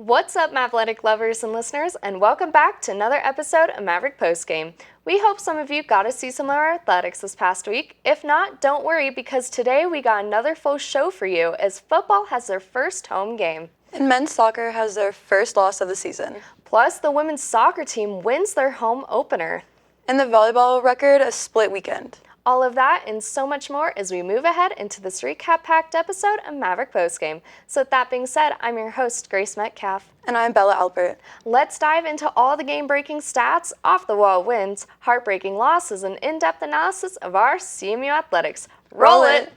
What's up, Mavletic lovers and listeners, and welcome back to another episode of Maverick Postgame. We hope some of you got to see some of our athletics this past week. If not, don't worry, because today we got another full show for you as football has their first home game. And men's soccer has their first loss of the season. Plus, the women's soccer team wins their home opener. And the volleyball record a split weekend. All of that and so much more as we move ahead into this recap-packed episode of Maverick Postgame. So with that being said, I'm your host, Grace Metcalf. And I'm Bella Albert. Let's dive into all the game-breaking stats, off-the-wall wins, heartbreaking losses, and in-depth analysis of our CMU athletics. Roll it!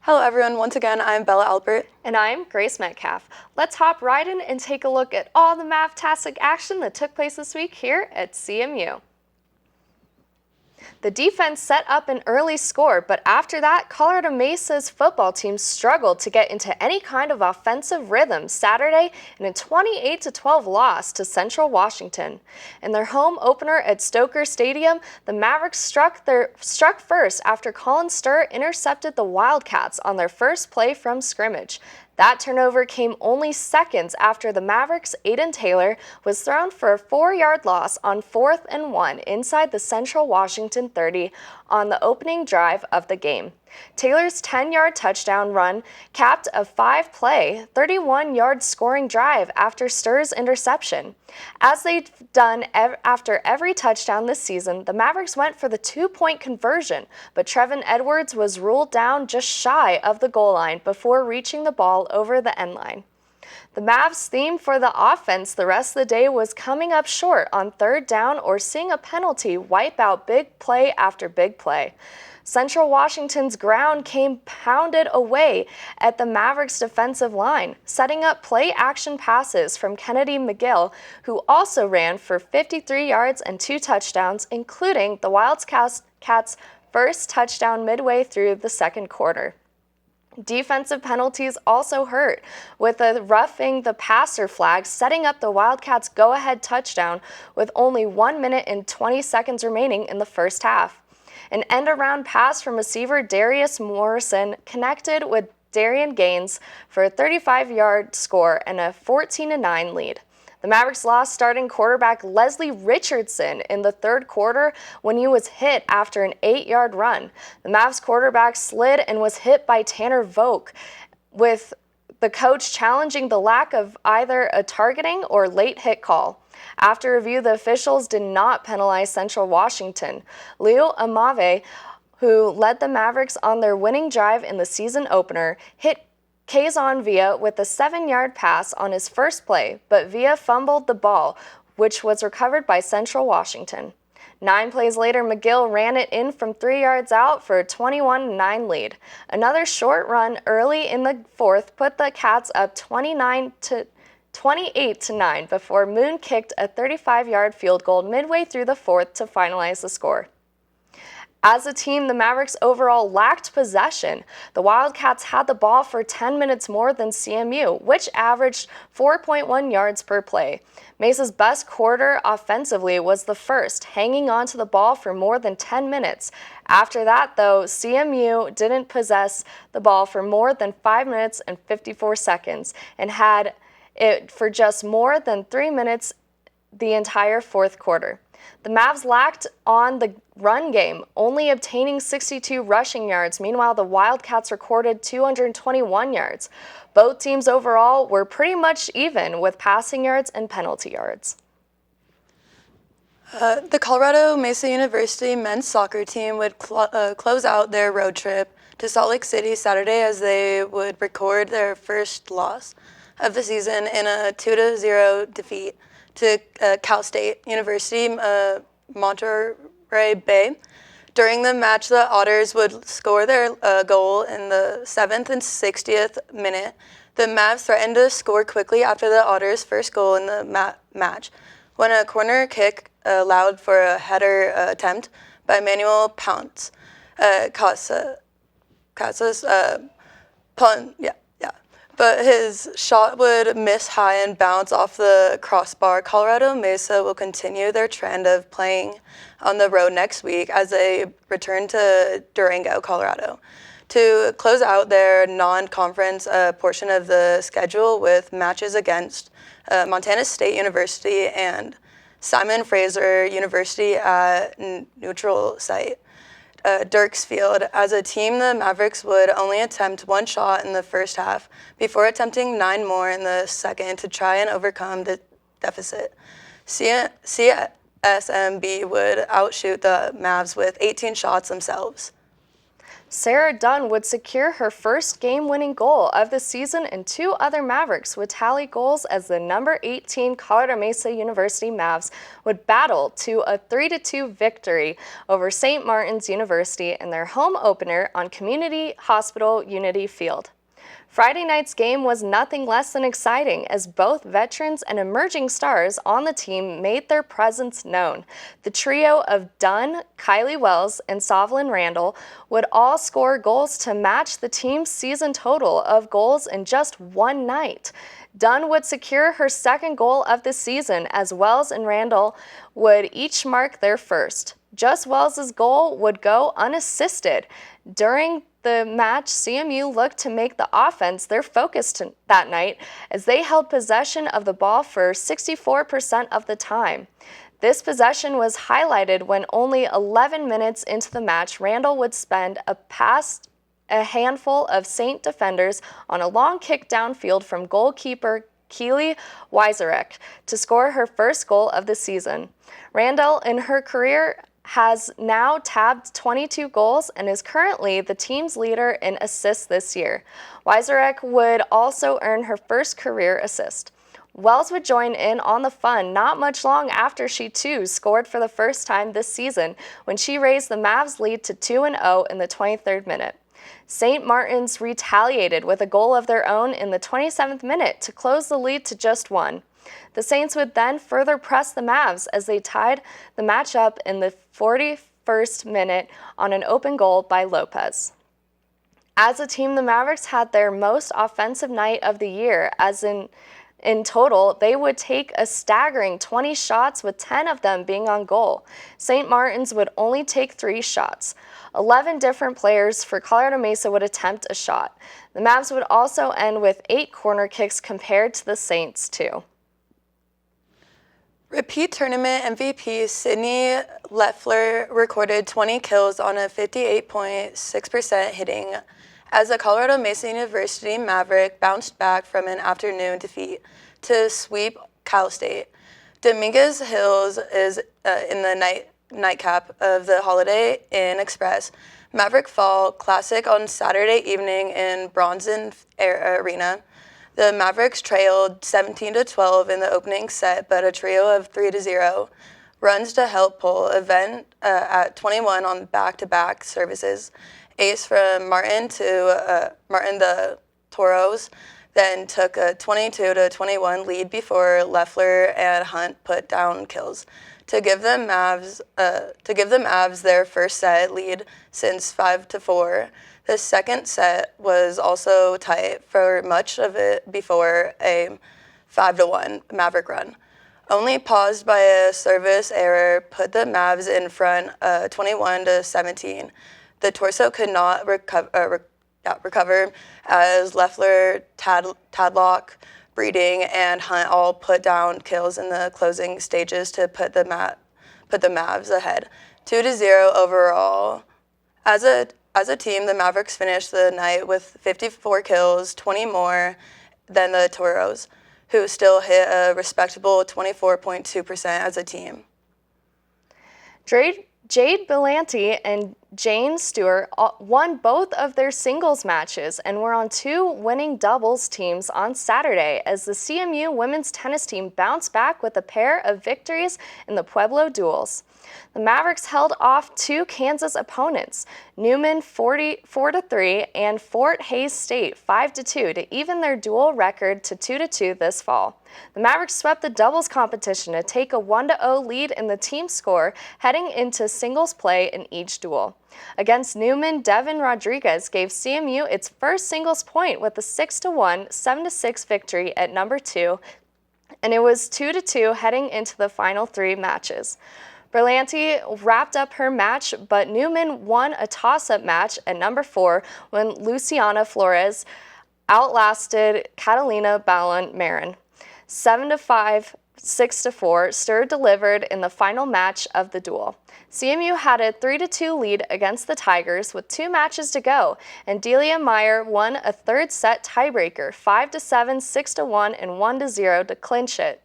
Hello everyone, once again, I'm Bella Albert. And I'm Grace Metcalf. Let's hop right in and take a look at all the Mavtastic action that took place this week here at CMU. The defense set up an early score, but after that, Colorado Mesa's football team struggled to get into any kind of offensive rhythm Saturday in a 28-12 loss to Central Washington. In their home opener at Stoker Stadium, the Mavericks struck first after Colin Sturr intercepted the Wildcats on their first play from scrimmage. That turnover came only seconds after the Mavericks' Aiden Taylor was thrown for a 4-yard loss on 4th and 1 inside the Central Washington 30 on the opening drive of the game. Taylor's 10-yard touchdown run capped a 5-play, 31-yard scoring drive after Sturr's interception. As they've done after every touchdown this season, the Mavericks went for the 2-point conversion, but Trevin Edwards was ruled down just shy of the goal line before reaching the ball over the end line. The Mavs' theme for the offense the rest of the day was coming up short on third down or seeing a penalty wipe out big play after big play. Central Washington's ground came pounded away at the Mavericks' defensive line, setting up play-action passes from Kennedy McGill, who also ran for 53 yards and 2 touchdowns, including the Wildcats' first touchdown midway through the second quarter. Defensive penalties also hurt, with a roughing the passer flag setting up the Wildcats' go-ahead touchdown with only 1 minute and 20 seconds remaining in the first half. An end-around pass from receiver Darius Morrison connected with Darian Gaines for a 35-yard score and a 14-9 lead. The Mavericks lost starting quarterback Leslie Richardson in the third quarter when he was hit after an 8-yard run. The Mavs quarterback slid and was hit by Tanner Volk, with the coach challenging the lack of either a targeting or late hit call. After review, the officials did not penalize Central Washington. Leo Amave, who led the Mavericks on their winning drive in the season opener, hit Kazon Villa with a 7-yard pass on his first play, but Villa fumbled the ball, which was recovered by Central Washington. 9 plays later, McGill ran it in from 3 yards out for a 21-9 lead. Another short run early in the fourth put the Cats up 28-9 before Moon kicked a 35-yard field goal midway through the fourth to finalize the score. As a team, the Mavericks overall lacked possession. The Wildcats had the ball for 10 minutes more than CMU, which averaged 4.1 yards per play. Mesa's best quarter offensively was the first, hanging on to the ball for more than 10 minutes. After that, though, CMU didn't possess the ball for more than 5 minutes and 54 seconds and had it for just more than 3 minutes the entire fourth quarter. The Mavs lacked on the run game, only obtaining 62 rushing yards. Meanwhile, the Wildcats recorded 221 yards. Both teams overall were pretty much even with passing yards and penalty yards. The Colorado Mesa University men's soccer team would close out their road trip to Salt Lake City Saturday as they would record their first loss of the season in a 2-0 defeat to Cal State University, Monterey Bay. During the match, the Otters would score their goal in the 7th and 60th minute. The Mavs threatened to score quickly after the Otters' first goal in the match, when a corner kick allowed for a header attempt by Manuel Pounce. but his shot would miss high and bounce off the crossbar. Colorado Mesa will continue their trend of playing on the road next week as they return to Durango, Colorado, to close out their non-conference portion of the schedule with matches against Montana State University and Simon Fraser University at neutral site. Dirks Field. As a team, the Mavericks would only attempt one shot in the first half before attempting 9 more in the second to try and overcome the deficit. CSMB would outshoot the Mavs with 18 shots themselves. Sarah Dunn would secure her first game-winning goal of the season, and 2 other Mavericks would tally goals as the number 18 Colorado Mesa University Mavs would battle to a 3-2 victory over St. Martin's University in their home opener on Community Hospital Unity Field. Friday night's game was nothing less than exciting as both veterans and emerging stars on the team made their presence known. The trio of Dunn, Kylie Wells, and Sullivan Randall would all score goals to match the team's season total of goals in just one night. Dunn would secure her second goal of the season, as Wells and Randall would each mark their first. Just Wells' goal would go unassisted. During the match, CMU looked to make the offense their focus that night as they held possession of the ball for 64% of the time. This possession was highlighted when only 11 minutes into the match, Randall would spend a handful of Saint defenders on a long kick downfield from goalkeeper Keely Wizarek to score her first goal of the season. Randall, in her career, has now tabbed 22 goals and is currently the team's leader in assists this year. Wizarek would also earn her first career assist. Wells would join in on the fun not much long after she too scored for the first time this season when she raised the Mavs lead to 2-0 in the 23rd minute. St. Martin's retaliated with a goal of their own in the 27th minute to close the lead to just 1. The Saints would then further press the Mavs as they tied the match up in the 41st minute on an open goal by Lopez. As a team, the Mavericks had their most offensive night of the year, as in total, they would take a staggering 20 shots, with 10 of them being on goal. St. Martin's would only take 3 shots. 11 different players for Colorado Mesa would attempt a shot. The Mavs would also end with 8 corner kicks compared to the Saints' 2. Repeat tournament MVP Sydney Leffler recorded 20 kills on a 58.6% hitting as the Colorado Mesa University Maverick bounced back from an afternoon defeat to sweep Cal State. Dominguez Hills is in the nightcap of the Holiday Inn Express Maverick Fall Classic on Saturday evening in Bronson Arena. The Mavericks trailed 17-12 in the opening set, but a trio of 3-0 runs to help pull event at 21 on back-to-back services. Ace from Martin the Toros then took a 22-21 lead before Leffler and Hunt put down kills to give the Mavs their first set lead since 5-4. The second set was also tight for much of it before a 5-1 Maverick run. Only paused by a service error put the Mavs in front 21-17. The torso could not recover as Leffler, Tadlock, Breeding, and Hunt all put down kills in the closing stages to put the Mavs ahead, 2-0 overall. As a team, the Mavericks finished the night with 54 kills, 20 more than the Toros, who still hit a respectable 24.2% as a team. Jade Belanti and Jane Stewart won both of their singles matches and were on 2 winning doubles teams on Saturday as the CMU women's tennis team bounced back with a pair of victories in the Pueblo duels. The Mavericks held off 2 Kansas opponents, Newman 4-3 and Fort Hays State 5-2 to even their duel record to 2-2 this fall. The Mavericks swept the doubles competition to take a 1-0 lead in the team score heading into singles play in each duel. Against Newman, Devin Rodriguez gave CMU its first singles point with a 6-1, 7-6 victory at number 2, and it was 2-2 heading into the final 3 matches. Berlanti wrapped up her match, but Newman won a toss-up match at number 4 when Luciana Flores outlasted Catalina Ballon-Marin. 7-5, 6-4, Stur delivered in the final match of the duel. CMU had a 3-2 lead against the Tigers with 2 matches to go, and Delia Meyer won a third set tiebreaker, 5-7, 6-1, and 1-0 to clinch it.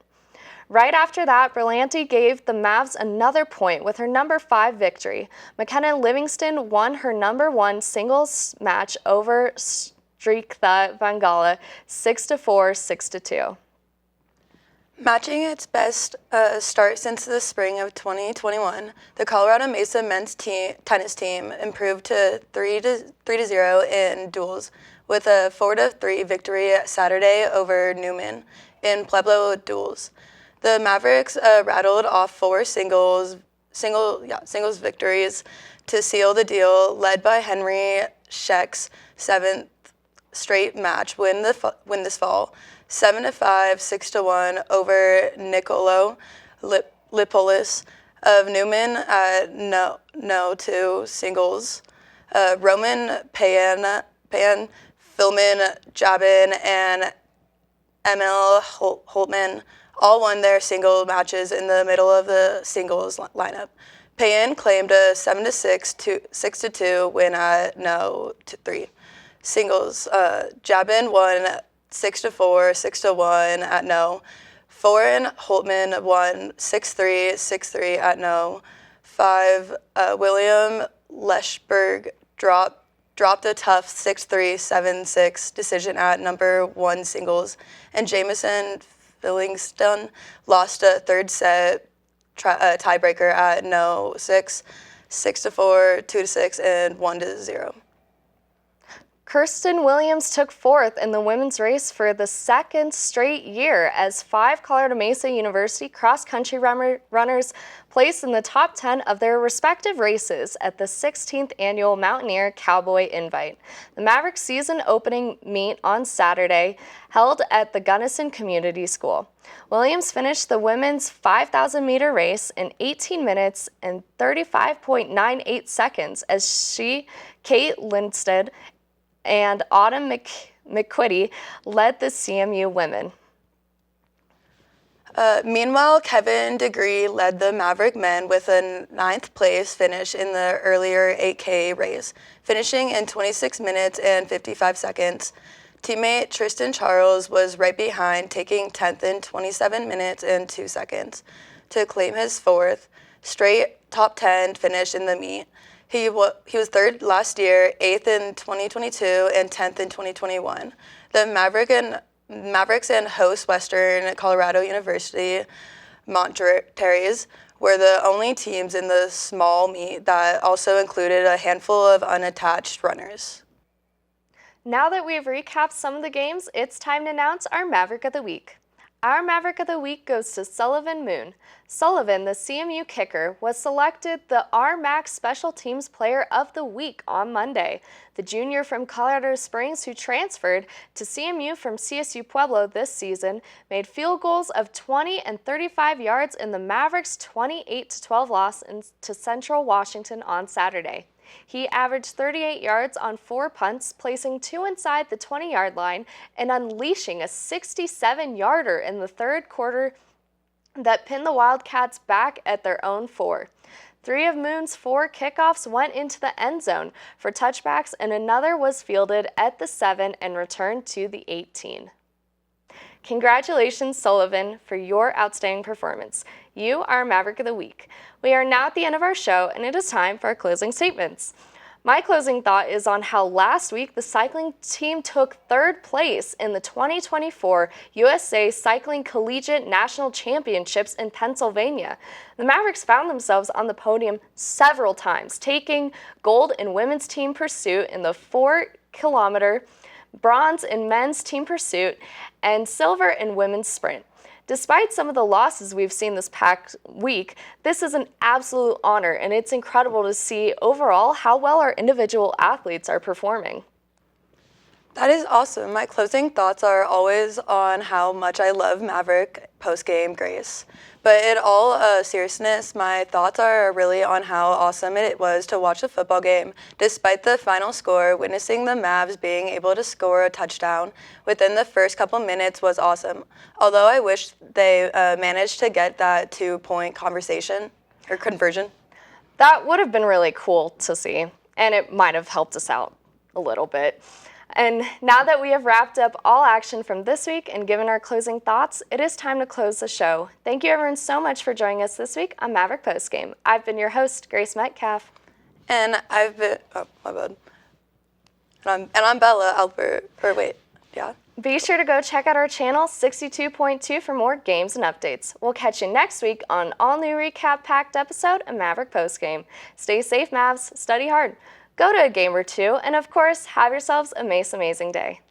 Right after that, Berlanti gave the Mavs another point with her number 5 victory. McKenna Livingston won her number 1 singles match over Strictha Vangala, 6-4, 6-2. Matching its best start since the spring of 2021, the Colorado Mesa men's tennis team improved to 3-0 in duels with a 4-3 victory Saturday over Newman in Pueblo duels. The Mavericks rattled off 4 singles victories to seal the deal, led by Henry Scheck's 7th straight match win this fall. 7-5, 6-1 over Nicolo Lipolis of Newman at no 2 singles. Roman Pan, Philman Jabin, and Emil Holtman all won their single matches in the middle of the singles lineup. Payan claimed a 7-6, 6-2 win at no 3 singles. Jabin won 6-4, 6-1 at no. Foreign Holtman won 6-3, 6-3 at no. 5. William Leschberg dropped a tough 6-3, 7-6 decision at number 1 singles, and Jamison Fillingston lost a third set tiebreaker at no 6, 6-4, 2-6, and 1-0. Kirsten Williams took 4th in the women's race for the 2nd straight year as 5 Colorado Mesa University cross-country runners placed in the top 10 of their respective races at the 16th Annual Mountaineer Cowboy Invite. The Maverick season opening meet on Saturday held at the Gunnison Community School. Williams finished the women's 5,000-meter race in 18 minutes and 35.98 seconds as Kate Lindstedt, and Autumn McQuitty led the CMU women. Meanwhile, Kevin DeGree led the Maverick men with a 9th place finish in the earlier 8K race, finishing in 26 minutes and 55 seconds. Teammate Tristan Charles was right behind, taking 10th in 27 minutes and 2 seconds to claim his 4th straight top 10 finish in the meet. He was 3rd last year, 8th in 2022, and 10th in 2021. The Mavericks and host Western Colorado University Monterreys were the only teams in the small meet that also included a handful of unattached runners. Now that we've recapped some of the games, it's time to announce our Maverick of the Week. Our Maverick of the Week goes to Sullivan Moon. Sullivan, the CMU kicker, was selected the RMAC Special Teams Player of the Week on Monday. The junior from Colorado Springs who transferred to CMU from CSU Pueblo this season made field goals of 20 and 35 yards in the Mavericks' 28-12 loss to Central Washington on Saturday. He averaged 38 yards on 4 punts, placing 2 inside the 20-yard line and unleashing a 67-yarder in the third quarter that pinned the Wildcats back at their own 4. 3 of Moon's 4 kickoffs went into the end zone for touchbacks, and another was fielded at the 7 and returned to the 18. Congratulations, Sullivan, for your outstanding performance. You are Maverick of the Week. We are now at the end of our show, and it is time for our closing statements. My closing thought is on how last week the cycling team took 3rd place in the 2024 USA Cycling Collegiate National Championships in Pennsylvania. The Mavericks found themselves on the podium several times, taking gold in women's team pursuit in the 4-kilometer, bronze in men's team pursuit, and silver in women's sprint. Despite some of the losses we've seen this past week, this is an absolute honor, and it's incredible to see overall how well our individual athletes are performing. That is awesome. My closing thoughts are always on how much I love Maverick Postgame Grace. But in all seriousness, my thoughts are really on how awesome it was to watch a football game. Despite the final score, witnessing the Mavs being able to score a touchdown within the first couple minutes was awesome. Although I wish they managed to get that 2-point conversion. That would have been really cool to see, and it might have helped us out a little bit. And now that we have wrapped up all action from this week and given our closing thoughts, it is time to close the show. Thank you everyone so much for joining us this week on Maverick Postgame. I've been your host, Grace Metcalf. And I've been, oh, my bad. And I'm Bella Albert, Be sure to go check out our channel, 62.2, for more games and updates. We'll catch you next week on an all-new recap-packed episode of Maverick Postgame. Stay safe, Mavs. Study hard. Go to a game or two, and of course, have yourselves a Mesa amazing day.